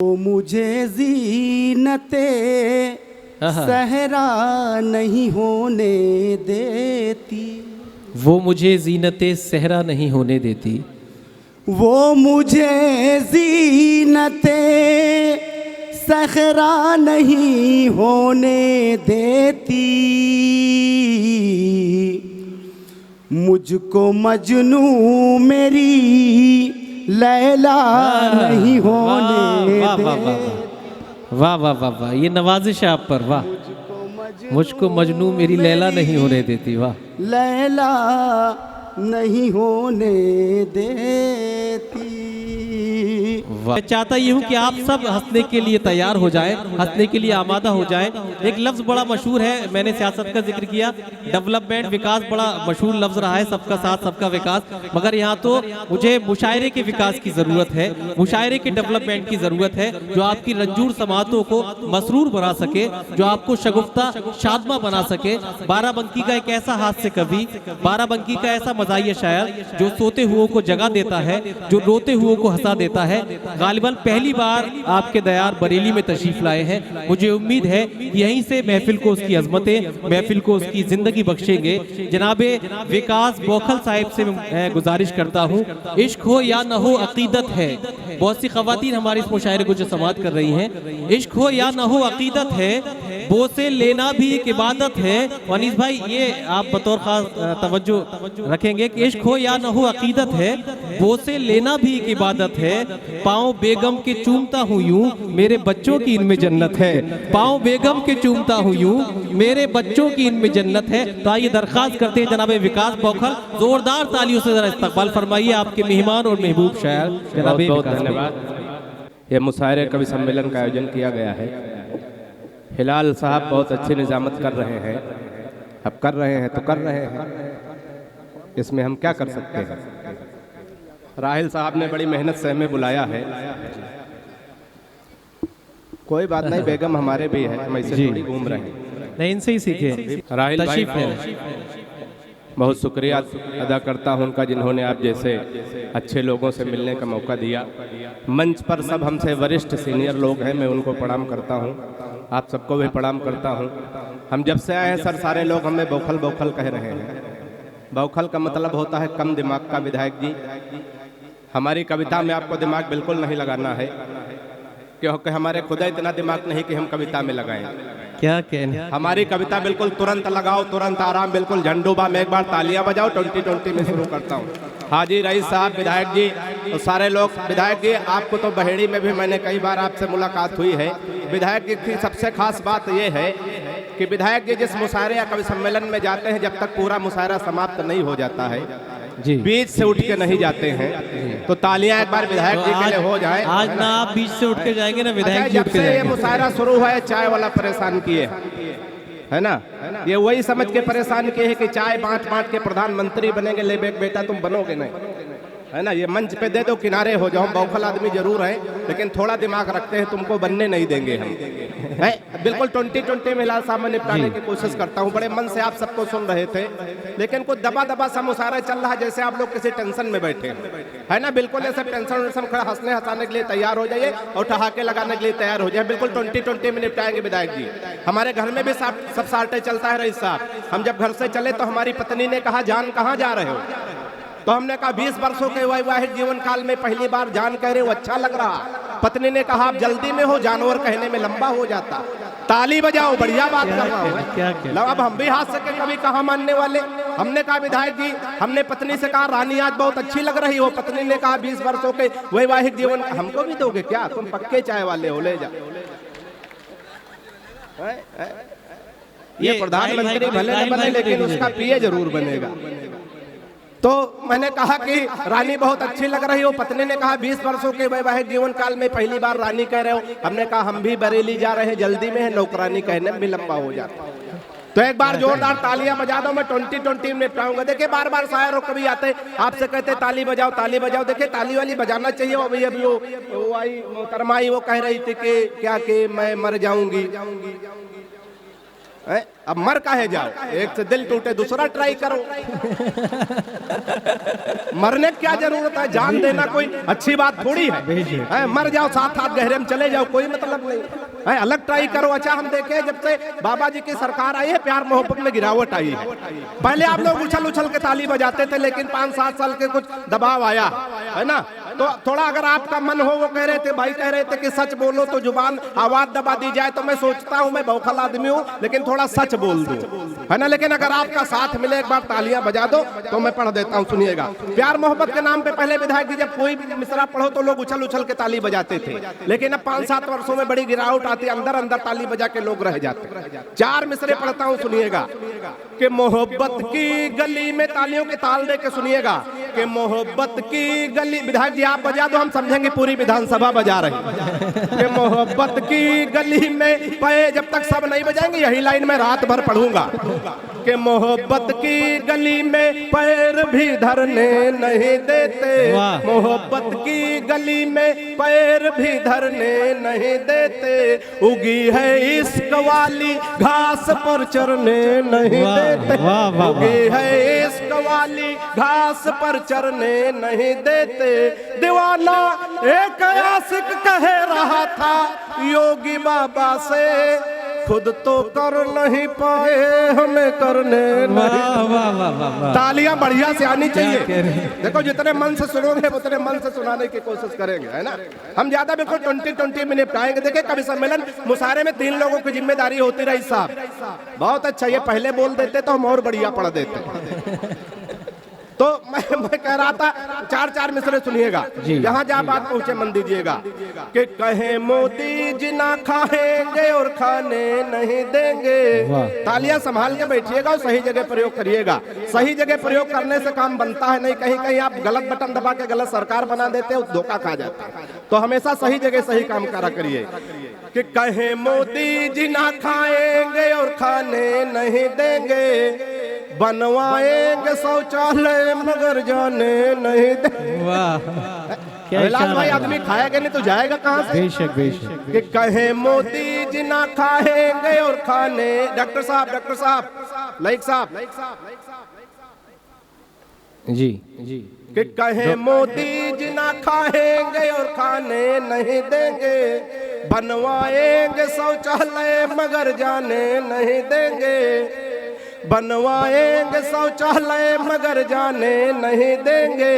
वो मुझे ज़ीनते सहरा नहीं होने देती, वो मुझे ज़ीनते सहरा नहीं होने देती, वो मुझे ज़ीनते सहरा नहीं होने देती, मुझको मजनू मेरी लैला नहीं होने वाह वाह देती। वाह वाह वाह वाह, ये नवाजिश है आप पर, वाह। मुझको मजनू मेरी लैला नहीं होने देती, वाह। लैला नहीं होने देती। मैं चाहता ये हूँ कि आप सब हंसने के लिए तैयार हो जाएं, हंसने के लिए आमादा हो जाएं। एक लफ्ज़ बड़ा मशहूर है, मैंने सियासत का जिक्र किया, डेवलपमेंट, विकास बड़ा मशहूर लफ्ज़ रहा है, सबका साथ सबका विकास। मगर यहाँ तो मुझे मुशायरे के विकास की ज़रूरत है, मुशायरे के डेवलपमेंट की ज़रूरत है, जो आपकी रंजूर समातों को मसरूर बना सके, जो आपको शगुफ्ता शादमा बना सके। बाराबंकी का एक ऐसा हास्य कवि, बाराबंकी का ऐसा मज़ाहिया शायर जो सोते हुओं को जगा देता है, जो रोते हुओं को हंसा देता है। गालिबन पहली बार आपके दयार बरेली में तशरीफ लाए हैं। मुझे उम्मीद है कि यहीं से महफिल को उसकी अजमतें, महफिल को उसकी जिंदगी बख्शेंगे। जनाबे विकास बौखल साहिब से मैं गुजारिश करता हूँ, इश्क हो या न हो अकीदत है। बहुत सी खवातीन हमारे इस मुशायरे को जो समाअत कर रही हैं, इश्क हो या न हो अकीदत है, बोसे लेना भी एक इबादत है। अनीस भाई ये आप बतौर खास तवज्जो रखेंगे कि इश्क हो या न हो अकीदत है, बोसे लेना भी एक इबादत है। पाँव बेगम के चूमता हूँ यूं, मेरे बच्चों की इनमें जन्नत है। पाँव बेगम के चूमता हूँ यूं, मेरे बच्चों की इनमें जन्नत है। तो आइए दरख्वास्त करते हैं जनाब विकास बौखल, जोरदार तालियों से जरा इस्तकबाल फरमाइए आपके मेहमान और महबूब शायर जनाब। बहुत धन्यवाद। ये मुशायरे कवि सम्मेलन का आयोजन किया गया है। हिलाल साहब बहुत अच्छी निजामत कर रहे हैं, अब कर रहे हैं तो कर रहे हैं, इसमें हम क्या कर सकते हैं। राहिल साहब ने बड़ी मेहनत से हमें बुलाया है, कोई बात नहीं, बेगम हमारे भी है, हम ऐसे थोड़ी घूम रहे हैं, नहीं इनसे ही सीखे। राहिल भाई तशरीफ है। बहुत शुक्रिया अदा करता हूं उनका, जिन्होंने आप जैसे अच्छे लोगों से मिलने का मौका दिया। मंच पर सब हमसे वरिष्ठ सीनियर लोग हैं, मैं उनको प्रणाम करता हूं, आप सबको भी प्रणाम करता हूं। हम जब से आए हैं सर, सारे लोग हमें बौखल बौखल कह रहे हैं। बौखल का मतलब होता है कम दिमाग का। विधायक जी, हमारी कविता में आपको दिमाग बिल्कुल नहीं लगाना है, क्योंकि हमारे खुदा इतना दिमाग नहीं कि हम कविता में लगाएं। क्या कहने, हमारी कविता बिल्कुल तुरंत लगाओ, तुरंत आराम, बिल्कुल झंडूबा में एक बार तालियां बजाओ। 2020 में शुरू करता हूँ। हाजी रईस साहब, विधायक जी, तो सारे लोग। विधायक जी, आपको तो बहेड़ी में भी मैंने कई बार आपसे मुलाकात हुई है। विधायक जी की सबसे खास बात यह है कि विधायक जी जिस मुशायरे या कवि सम्मेलन में जाते हैं, जब तक पूरा मुशायरा समाप्त नहीं हो जाता है, जी बीच से उठ के नहीं जाते हैं। तो तालियां एक बार विधायक जी के लिए हो जाए। आज ना आप बीच से उठ के जाएंगे ना विधायक जी उठ जब के से ये जाएंगे। मुशायरा शुरू हुआ है, चाय वाला परेशान किए है ना, ये वही समझ के परेशान किए है कि चाय बांट बांट के प्रधानमंत्री बनेंगे, ले बेटा तुम बनोगे नहीं, है ना। ये मंच पे दे दो, किनारे हो जाओ। बौखल आदमी जरूर है, लेकिन थोड़ा दिमाग रखते हैं, तुमको बनने नहीं देंगे हम, है। बिल्कुल 2020 में हिलाल साहब में निपटाने की कोशिश करता हूँ। बड़े मन से आप सबको सुन रहे थे, लेकिन कुछ दबा दबा सा मुशायरा चल रहा है, जैसे आप लोग किसी टेंशन में बैठे है ना। बिल्कुल ऐसे टेंशन खड़ा, हंसने हंसाने के लिए तैयार हो जाइए और ठहाके लगाने के लिए तैयार हो जाए। बिल्कुल 2020 में निपटाएंगे विधायक जी। हमारे घर में भी सब सार्टे चलता है रईस साहब। हम जब घर से चले तो हमारी पत्नी ने कहा, जान कहाँ जा रहे हो, तो हमने कहा 20 वर्षों के वैवाहिक जीवन काल में पहली बार जान कह रहे हो, अच्छा लग रहा। पत्नी ने कहा, आप जल्दी में हो, जानवर कहने में लंबा हो जाता। ताली बजाओ, बढ़िया बात कर रहा हूँ। लो अब हम भी हाथ से कभी कहा मानने वाले। हमने कहा विधायक जी, हमने पत्नी से कहा रानी आज बहुत अच्छी लग रही हो। पत्नी ने कहा 20 वर्षों के वैवाहिक जीवन हमको भी दोगे क्या, तुम पक्के चाय वाले हो, ले जा। ये प्रधानमंत्री भले न बने, लेकिन उसका पीए जरूर बनेगा। तो मैंने कहा कि रानी बहुत अच्छी लग रही हो। पत्नी ने कहा 20 वर्षों के वैवाहिक जीवन काल में पहली बार रानी कह रहे हो। हमने कहा हम भी बरेली जा रहे हैं, जल्दी में है, नौकरानी कहने में भी लंबा हो जाता। तो एक बार जोरदार तालियां बजा दो, मैं 2020 में निपटाऊंगा। देखिए बार बार शायर और कभी आते आपसे कहते ताली बजाओ ताली बजाओ। देखिए ताली वाली बजाना चाहिए। अभी अभी वो आई मोहतरमाई, वो कह रही थी कि क्या कि मैं मर जाऊंगी, अब मर काहे जाओ, एक से दिल टूटे दूसरा ट्राई करो। मरने की क्या जरूरत है, जान देना कोई अच्छी बात थोड़ी है। मर जाओ, साथ हाथ गहरे में चले जाओ, कोई मतलब नहीं है, अलग ट्राई करो। अच्छा हम देखे जब से बाबा जी की सरकार आई है, प्यार मोहब्बत में गिरावट आई है। पहले आप लोग उछल उछल के ताली बजाते थे, लेकिन 5-7 साल के कुछ दबाव आया है ना, तो थोड़ा अगर आपका मन हो, वो कह रहे थे भाई, कह रहे थे कि सच बोलो तो जुबान आवाज दबा दी जाए, तो मैं सोचता हूं मैं बौखल आदमी हूं, लेकिन थोड़ा सच बोल दूं, है ना। लेकिन अगर आपका साथ मिले, एक बार तालियां बजा दो तो मैं पढ़ देता हूं, सुनिएगा। प्यार मोहब्बत के नाम पे पहले विधायक जी जब कोई भी मिसरा पढ़ो तो लोग उछल उछल के ताली बजाते थे, लेकिन अब 5-7 वर्षों में बड़ी गिरावट आती, अंदर अंदर ताली बजा के लोग रह जाते। 4 मिसरे पढ़ता हूं, सुनिएगा। कि मोहब्बत की गली में, तालियों के ताल दे के सुनिएगा, कि मोहब्बत की गली, विधायक जी आप बजा दो, हम समझेंगे पूरी विधानसभा बजा रही। कि मोहब्बत की गली में पे, जब तक सब नहीं बजाएंगे यही लाइन में रात भर पढ़ूंगा। कि मोहब्बत की गली में पैर भी धरने नहीं देते, मोहब्बत की गली में पैर भी धरने नहीं देते, उगी है इश्क वाली घास पर चरने नहीं देते, उगी है इश्क वाली घास पर चरने नहीं देते। दीवाना एक आशिक कह रहा था योगी बाबा से, खुद तो कर नहीं पाए हमें करने नहीं। तालियां बढ़िया से आनी चाहिए। देखो जितने मन से सुनोगे उतने मन से सुनाने की कोशिश करेंगे, है ना। हम ज्यादा बिल्कुल 20-20 मिनट आएंगे। देखिए कवि सम्मेलन मुशायरे में 3 लोगों की जिम्मेदारी होती रही साहब, बहुत अच्छा, ये पहले बोल देते तो हम और बढ़िया पढ़ देते। तो मैं कह रहा था 4-4 मिसरे सुनिएगा, जहां जहां बात पहुंचे मन दीजिएगा। कि कहे मोदी जी ना खाएंगे और खाने नहीं देंगे। तालियां संभाल के बैठिएगा और सही जगह प्रयोग करिएगा। सही जगह प्रयोग करने से काम बनता है, नहीं कहीं कहीं आप गलत बटन दबा के गलत सरकार बना देते हो, धोखा खा जाता है। तो हमेशा सही जगह सही काम करा करिए। कि कहे मोदी जी ना खाएंगे और खाने नहीं देंगे, बनवाएंगे शौचालय मगर जाने नहीं देंगे। वाह, भाई आदमी खाएगा नहीं तो जाएगा कहाँ से? बेशक बेशक। कि कहे मोदी जी ना खाएंगे और खाने, डॉक्टर साहब लाइक साहब जी जी। कि कहे मोदी जी ना खाएंगे और खाने नहीं देंगे, बनवाएंगे शौचालय मगर जाने नहीं देंगे, बनवाएंगे शौचालय मगर जाने नहीं देंगे,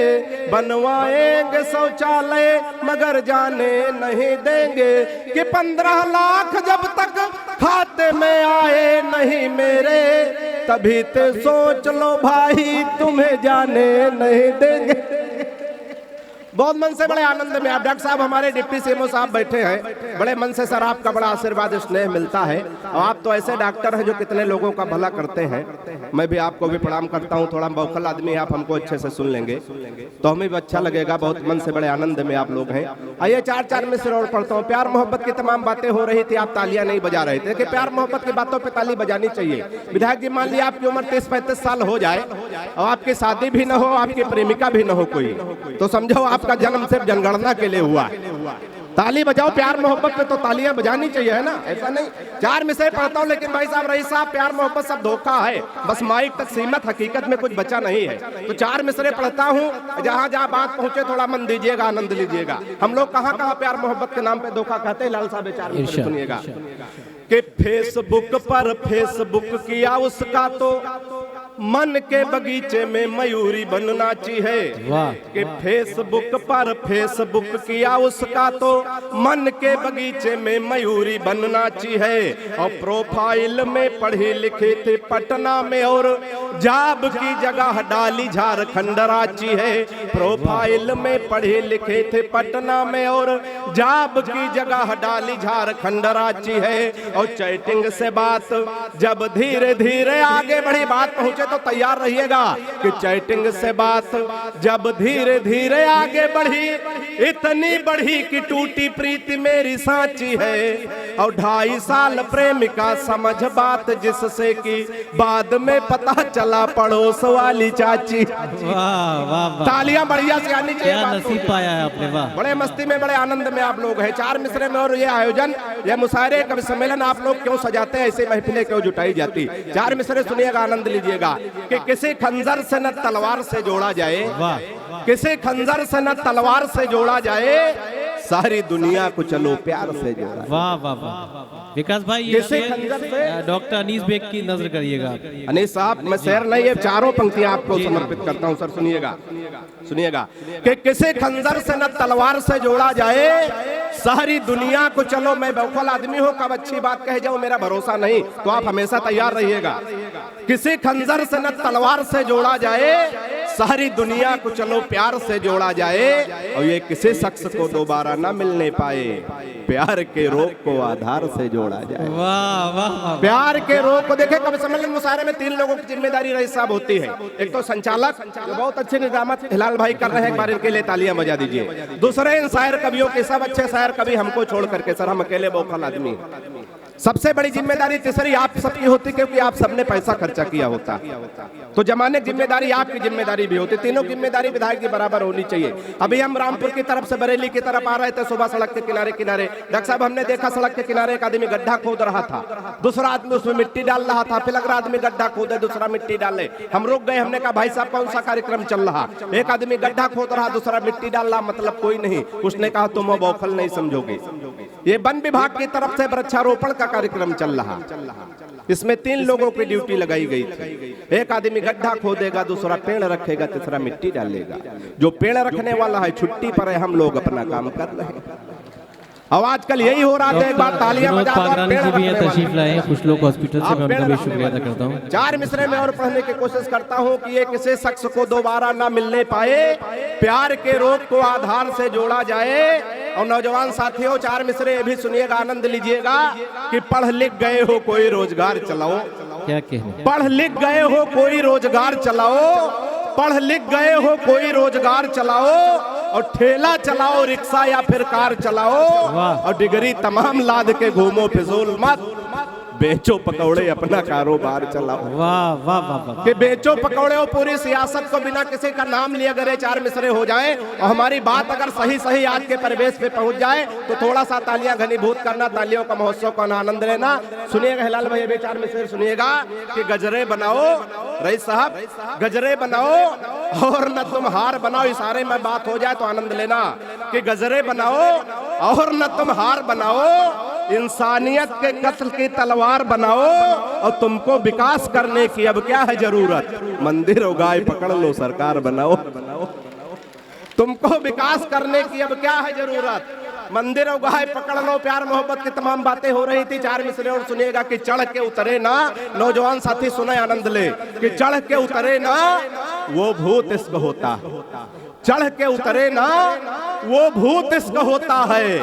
बनवाएंगे शौचालय मगर जाने नहीं देंगे। कि 15 लाख जब तक खाते में आए नहीं मेरे, तभी तो सोच लो भाई तुम्हें जाने नहीं देंगे। बहुत मन से बड़े आनंद में आप डॉक्टर साहब हमारे डिप्टी सीएमओ साहब बैठे हैं, बड़े मन से सर आपका बड़ा आशीर्वाद स्नेह मिलता है। और आप तो ऐसे डॉक्टर हैं जो कितने लोगों का भला करते हैं। मैं भी आपको भी प्रणाम करता हूं। थोड़ा बौखल आदमी है, आप हमको अच्छे से सुन लेंगे तो हमें भी अच्छा लगेगा। बहुत मन से बड़े आनंद में आप लोग हैं। आइए 4-4 मिसरे और पढ़ता हूँ। प्यार मोहब्बत की तमाम बातें हो रही थी, आप तालियां नहीं बजा रहे थे कि प्यार मोहब्बत की बातों पर ताली बजानी चाहिए। विधायक जी मान लिया आपकी उम्र 30-35 साल हो जाए और आपकी शादी भी न हो, आपकी प्रेमिका भी न हो कोई, तो समझो आपका जन्म सिर्फ जनगणना के लिए हुआ है। ताली बजाओ प्यार मोहब्बत पे, तो तालियां बजानी चाहिए, है ना। ऐसा नहीं 4 मिसरे पढ़ता हूं, लेकिन भाई साहब रईस साहब प्यार मोहब्बत सब धोखा है, बस माइक तक सीमित, हकीकत में कुछ बचा नहीं है। तो 4 मिसरे पढ़ता हूं, जहां जहां बात पहुंचे थोड़ा मन दीजिएगा, आनंद लीजिएगा। हम लोग कहां कहां प्यार मोहब्बत के नाम पे धोखा कहते हैं, लाल साहब 4 मिसरे सुनिएगा। कि फेसबुक पर फेसबुक किया उसका तो मन के बगीचे में मयूरी बनना चाहिए। कि फेसबुक पर फेसबुक किया उसका तो मन के बगीचे में मयूरी बनना चाहिए। और प्रोफाइल में पढ़ी लिखी थी पटना में और जाब की जगह डाली झारखंड रांची है। प्रोफाइल में पढ़ी लिखी थी पटना में और जाब की जगह डाली झारखंड रांची है। और चैटिंग से बात जब धीरे धीरे आगे बढ़ी, बात पहुंचे तो तैयार रहिएगा कि चैटिंग से बात जब धीरे धीरे आगे बढ़ी, इतनी बढ़ी कि टूटी प्रीति मेरी सांची है। और 2.5 साल प्रेमिका समझ बात जिससे कि बाद में पता चला पड़ोस वाली चाची। वाह वाह वाह, तालियां बढ़िया से आनी चाहिए। क्या बातों नसीब में। पाया है आपने, वाह। बड़े मस्ती में, बड़े आनंद में आप लोग हैं। 4 मिसरे में और ये आयोजन, ये मुशायरे, कवि सम्मेलन आप लोग क्यों सजाते हैं, ऐसे महफिलें क्यों जुटाई जाती। 4 मिसरे सुनिएगा, आनंद लीजिएगा कि किसी खंजर से न तलवार से जोड़ा जाए, वाह किसी खंजर से न तलवार से जोड़ा जाए, सारी दुनिया को चलो प्यार से जोड़ा। वाह वाह वाह। विकास भाई, किसी खंजर से डॉक्टर अनीस बेग की नजर करिएगा। अनीस साहब, मैं शेर नहीं, ये 4 पंक्तियां आपको समर्पित करता हूं सर। सुनिएगा सुनिएगा कि किसी खंजर से न तलवार से जोड़ा जाए, सारी दुनिया को चलो। मैं बौखल आदमी हूं, कब अच्छी बात कह जाऊं मेरा भरोसा नहीं, तो आप हमेशा तैयार रहिएगा। किसी खंजर से न तलवार से जोड़ा जाए, सारी दुनिया को चलो प्यार से जोड़ा जाए, और ये किसी शख्स को दोबारा न मिलने पाए, प्यार के रोग को आधार से जोड़ा जाए। वाह वाह वाह। प्यार के रोग को देखे। कवि सम्मेलन मुशायरे में 3 लोगों की जिम्मेदारी रईस साहब होती है। एक तो संचालक, जो बहुत अच्छे निजामत हिलाल भाई कर रहे हैं, एक बार इनके लिए तालियां बजा दीजिए। दूसरे इन शायर कवियों के, सब अच्छे शायर कवि हमको छोड़ करके, सर हम अकेले बौखल आदमी। सबसे बड़ी जिम्मेदारी तीसरी आप सबकी होती, क्योंकि आप सबने पैसा खर्चा किया होता, तो जमाने की जिम्मेदारी आपकी जिम्मेदारी भी होती। तीनों जिम्मेदारी विधायक की बराबर होनी चाहिए। अभी हम रामपुर की तरफ से बरेली की तरफ आ रहे थे, सुबह सड़क के किनारे किनारे, डॉक्टर साहब हमने देखा सड़क के किनारे एक आदमी गड्ढा खोद रहा था, दूसरा आदमी उसमें मिट्टी डाल रहा था, फिर अगला आदमी गड्ढा खोदे, दूसरा मिट्टी डाले। हम रुक गए, हमने कहा भाई साहब कौन सा कार्यक्रम चल रहा। एक आदमी गड्ढा खोद रहा, दूसरा मिट्टी डाल रहा, मतलब कोई नहीं। उसने कहा तुम बौखल नहीं समझोगे, ये वन विभाग की तरफ से वृक्षारोपण का कार्यक्रम चल रहा। इसमें 3 लोगों की ड्यूटी लगाई गई थी। एक आदमी गड्ढा खोदेगा, दूसरा पेड़ रखेगा, तीसरा मिट्टी डालेगा। जो पेड़ रखने वाला है छुट्टी पर है, हम लोग अपना काम कर रहे हैं। अब आजकल यही हो रहा है। एक बार तालियां बजा दो। तशरीफ लाए हैं कुछ लोग हॉस्पिटल से, मैं उनका भी शुक्रिया अदा करता हूँ। 4 मिसरे में और पढ़ने की कोशिश करता हूँ कि ये किसी शख्स को दोबारा ना मिलने पाए, प्यार के रोग को आधार से जोड़ा जाए। और नौजवान साथियों, 4 मिसरे ये भी सुनिएगा, आनंद लीजिएगा कि पढ़ लिख गए हो कोई रोजगार चलाओ। क्या कहने, पढ़ लिख गए हो कोई रोजगार चलाओ, पढ़ लिख गए हो कोई रोजगार चलाओ, और ठेला चलाओ, रिक्शा या फिर कार चलाओ, और डिग्री तमाम लाद के घूमो, फिजूल मत बेचो पकौड़े, अपना कारोबार चलाओ। वाह वाह वाह वाह। कि बेचो पकौड़े और पूरी सियासत को बिना किसी का नाम लिए अगर ये 4 मिसरे हो जाए और हमारी बात अगर सही सही आज के परिवेश पे पहुंच जाए, तो थोड़ा सा तालियां घनीभूत करना, तालियों का महोत्सव का आनंद लेना। सुनिएगा हिलाल भाई, अभी 4 मिसरे सुनिएगा कि गजरे बनाओ, रईस साहब गजरे बनाओ और न तुम हार बनाओ। इशारे में बात हो जाए तो आनंद लेना कि गजरे बनाओ और न तुम हार बनाओ, इंसानियत के कत्ल की तलवार बनाओ, और तुमको विकास करने की अब क्या है जरूरत, मंदिर और गाय पकड़ लो सरकार बनाओ। तुमको विकास करने की अब क्या है जरूरत, मंदिर और गाय पकड़ लो। प्यार मोहब्बत की तमाम बातें हो रही थी। 4 मिसरे और सुनिएगा कि चढ़ के उतरे ना, नौजवान साथी सुने आनंद ले, कि चढ़ के उतरे ना वो भूत इश्क होता, चढ़ के उतरे ना वो भूत इश्क होता है,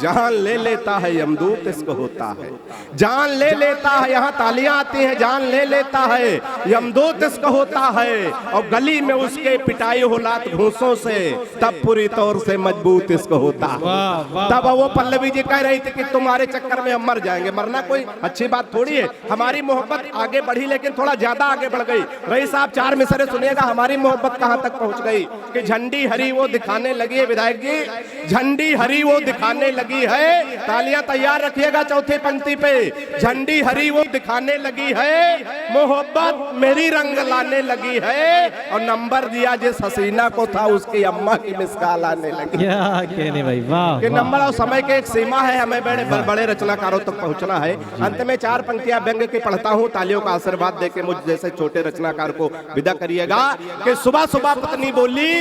जान ले लेता है यमदूत इश्क होता है, जान ले लेता है। यहाँ तालियां आती हैं, जान ले लेता है यमदूत इश्क होता है, और गली में उसके पिटाई हो लात घूंसों से, तब पूरी तौर से मजबूत इश्क होता है। तब वो पल्लवी जी कह रही थी कि तुम्हारे चक्कर में हम मर जाएंगे। मरना कोई अच्छी बात थोड़ी है। हमारी मोहब्बत आगे बढ़ी, लेकिन थोड़ा ज्यादा आगे बढ़ गई। रईस साहब 4 मिसरे सुनिएगा, हमारी मोहब्बत कहाँ तक पहुंच गई कि झंडी हरी वो दिखाने लगी है। विधायक जी, झंडी हरी वो दिखाने लगी है। तालियां तैयार रखिएगा चौथी पंक्ति पे। झंडी हरी वो दिखाने लगी है, मोहब्बत मेरी रंग लाने लगी है, और नंबर दिया जिस हसीना को था उसकी अम्मा की मिसकाल आने लगी। क्या कहने भाई, वाह। कि नंबर और समय की एक सीमा है, हमें बड़े बड़े रचनाकारों तक पहुंचना है। अंत में 4 पंक्तियां व्यंग्य की पढ़ता हूं, तालियों का आशीर्वाद देके मुझ जैसे छोटे रचनाकार को विदा करिएगा। कि सुबह सुबह पत्नी बोली,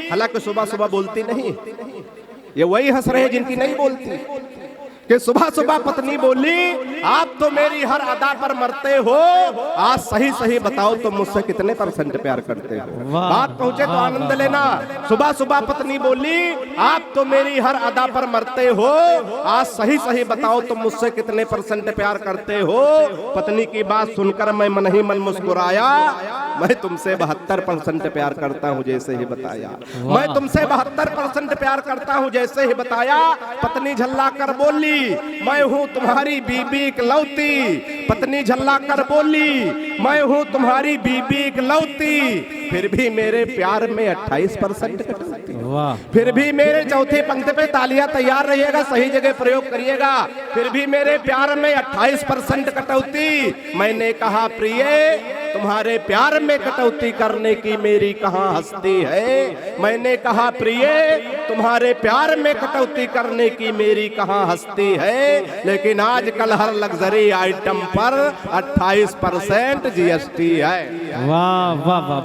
हालांकि सुबह सुबह बोलती नहीं, ये वही हंस रहे जिनकी नहीं बोलती। कि सुबह सुबह पत्नी बोली, आप तो मेरी हर अदा पर मरते हो, आज सही सही बताओ तुम मुझसे कितने % प्यार करते हो। बात पहुंचे तो आनंद लेना। सुबह सुबह पत्नी बोली, आप तो मेरी हर अदा पर मरते हो, आज सही सही बताओ तुम मुझसे कितने % प्यार करते हो। पत्नी की बात सुनकर मैं मन ही मन मुस्कुराया, मैं तुमसे 72% प्यार करता हूँ जैसे ही बताया, मैं तुमसे 72% प्यार करता हूँ जैसे ही बताया। पत्नी झल्ला कर बोली, बोली, मैं हूँ तुम्हारी बीबी इकलौती। पत्नी झल्ला कर बोली, मैं हूँ तुम्हारी बीबी इकलौती, फिर भी मेरे प्यार में 28% कटौती। वाह। फिर भी मेरे चौथी पंक्ति पे तालियां तैयार रहिएगा, सही जगह प्रयोग करिएगा। फिर भी मेरे प्यार में 28% कटौती। मैंने कहा प्रिय, तुम्हारे प्यार में कटौती करने की मेरी कहाँ हस्ती है। मैंने कहा प्रिय, तुम्हारे प्यार में कटौती करने की मेरी कहाँ हस्ती है। लेकिन आजकल हर लग्जरी आइटम पर 28% GST है। वाह वाह वाह।